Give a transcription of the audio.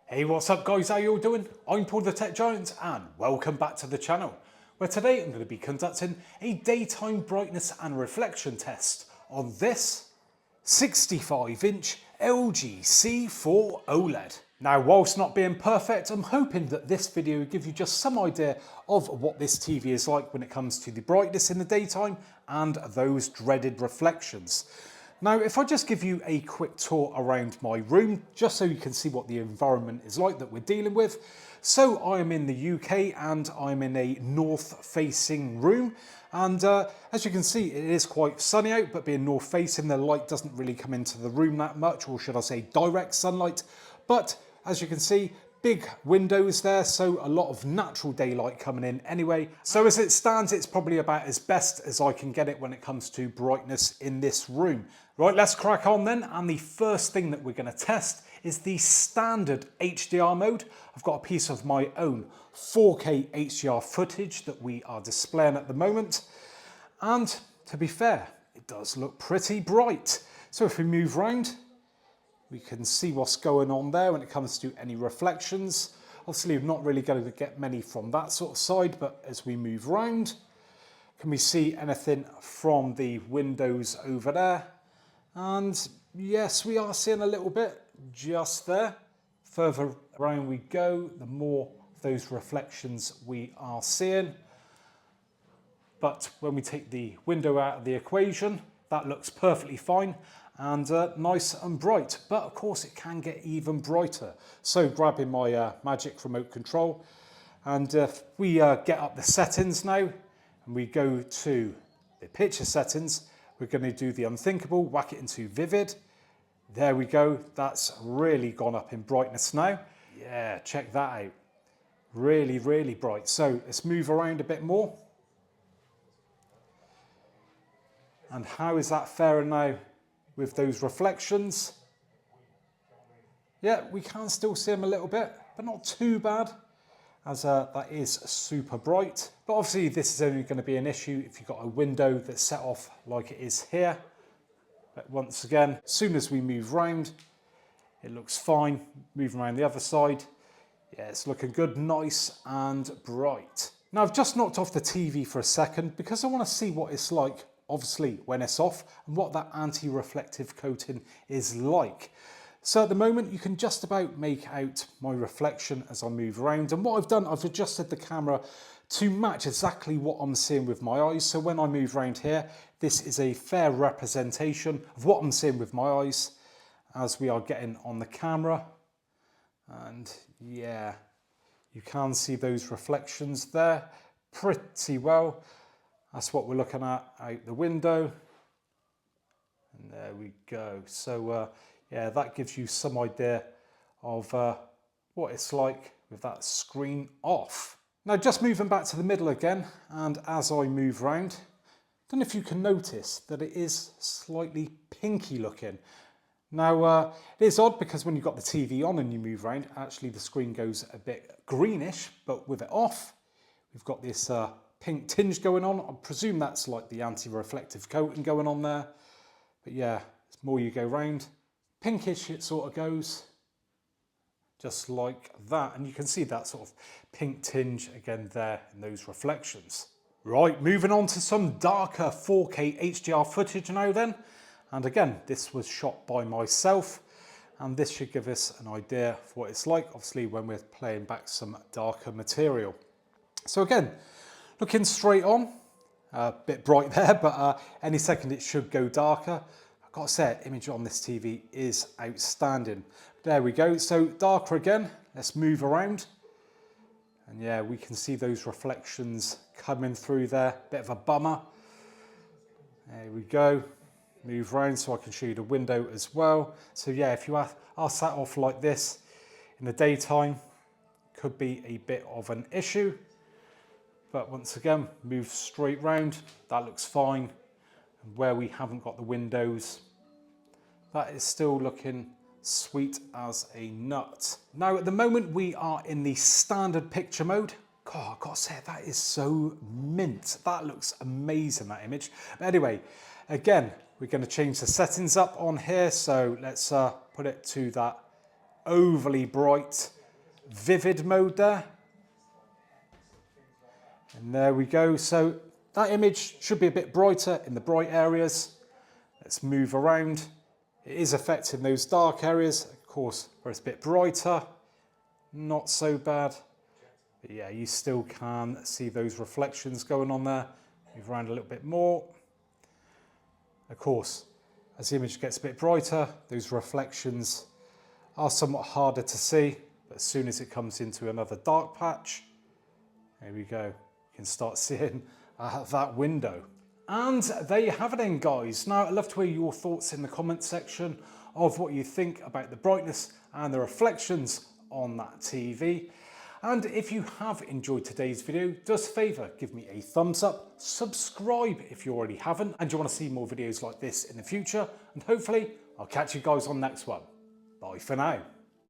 Hey, what's up guys, how you all doing? I'm Paul the Tech Giant and welcome back to the channel, where today I'm going to be conducting a daytime brightness and reflection test on this 65-inch LG C4 OLED. Now, whilst not being perfect, I'm hoping that this video will give you just some idea of what this TV is like when it comes to the brightness in the daytime and those dreaded reflections. Now, if I just give you a quick tour around my room, just so you can see what the environment is like that we're dealing with. So I am in the UK and I'm in a north-facing room. And as you can see, it is quite sunny out, but being north-facing, the light doesn't really come into the room that much, or should I say direct sunlight. But as you can see, big windows there, so a lot of natural daylight coming in anyway. So as it stands, it's probably about as best as I can get it when it comes to brightness in this room. Right, let's crack on then. And the first thing that we're going to test is the standard HDR mode. I've got a piece of my own 4K HDR footage that we are displaying at the moment. And to be fair, it does look pretty bright. So if we move around, we can see what's going on there when it comes to any reflections. Obviously, we're not really going to get many from that sort of side, but as we move around, can we see anything from the windows over there? And yes, we are seeing a little bit just there. Further around we go, the more of those reflections we are seeing. But when we take the window out of the equation, that looks perfectly fine and nice and bright. But of course it can get even brighter. So grabbing my magic remote control, and if we get up the settings now and we go to the picture settings, we're going to do the unthinkable, whack it into vivid. There we go, that's really gone up in brightness now. Yeah, check that out. Really, really bright. So let's move around a bit more. And how is that faring now with those reflections? Yeah, we can still see them a little bit, but not too bad, as that is super bright. But obviously this is only going to be an issue if you've got a window that's set off like it is here. But once again, as soon as we move round, it looks fine. Moving around the other side, yeah, it's looking good, nice and bright. Now I've just knocked off the TV for a second because I want to see what it's like, obviously, when it's off and what that anti-reflective coating is like. So at the moment, you can just about make out my reflection as I move around. And what I've done, I've adjusted the camera to match exactly what I'm seeing with my eyes. So when I move around here, this is a fair representation of what I'm seeing with my eyes as we are getting on the camera. And yeah, you can see those reflections there pretty well. That's what we're looking at out the window. And there we go. So yeah, that gives you some idea of what it's like with that screen off. Now just moving back to the middle again, and as I move around, I don't know if you can notice that it is slightly pinky looking. Now it is odd because when you've got the TV on and you move around, actually the screen goes a bit greenish, but with it off, we've got this pink tinge going on. I presume that's like the anti-reflective coating going on there. But yeah, the more you go round, pinkish it sort of goes, just like that. And you can see that sort of pink tinge again there in those reflections. Right, moving on to some darker 4K HDR footage now then. And again, this was shot by myself, and this should give us an idea of what it's like, obviously, when we're playing back some darker material. So again, looking straight on, a bit bright there, but any second it should go darker. I've got to say, image on this TV is outstanding. There we go, so darker again, let's move around. And yeah, we can see those reflections coming through there, bit of a bummer. There we go, move around so I can show you the window as well. So yeah, if you are sat off like this in the daytime, could be a bit of an issue. But once again, move straight round, that looks fine. And where we haven't got the windows, that is still looking sweet as a nut. Now at the moment we are in the standard picture mode. God, I've got to say, that is so mint. That looks amazing, that image. But anyway, again, we're going to change the settings up on here. So let's put it to that overly bright, vivid mode there. And there we go. So that image should be a bit brighter in the bright areas. Let's move around. It is affecting those dark areas, of course, where it's a bit brighter. Not so bad. But yeah, you still can see those reflections going on there. Move around a little bit more. Of course, as the image gets a bit brighter, those reflections are somewhat harder to see. But as soon as it comes into another dark patch, there we go. You can start seeing that window. And there you have it then, guys. Now, I'd love to hear your thoughts in the comments section of what you think about the brightness and the reflections on that TV. And if you have enjoyed today's video, do us a favour, give me a thumbs up, subscribe if you already haven't, and you want to see more videos like this in the future. And hopefully, I'll catch you guys on the next one. Bye for now.